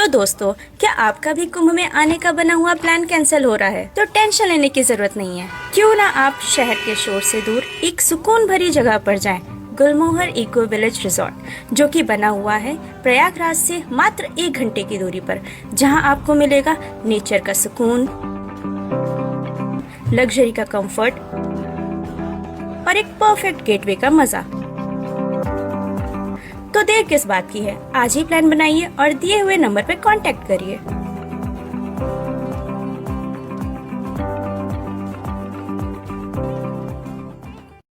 तो दोस्तों, क्या आपका भी कुंभ में आने का बना हुआ प्लान कैंसिल हो रहा है? तो टेंशन लेने की जरूरत नहीं है। क्यों ना आप शहर के शोर से दूर एक सुकून भरी जगह पर जाएं। गुलमोहर इको विलेज रिजॉर्ट, जो कि बना हुआ है प्रयागराज से मात्र 1 घंटे की दूरी पर, जहां आपको मिलेगा नेचर का सुकून, लग्जरी का कंफर्ट और एक परफेक्ट गेटवे का मजा। तो देर किस बात की है, आज ही प्लान बनाइए और दिए हुए नंबर पर कांटेक्ट करिए।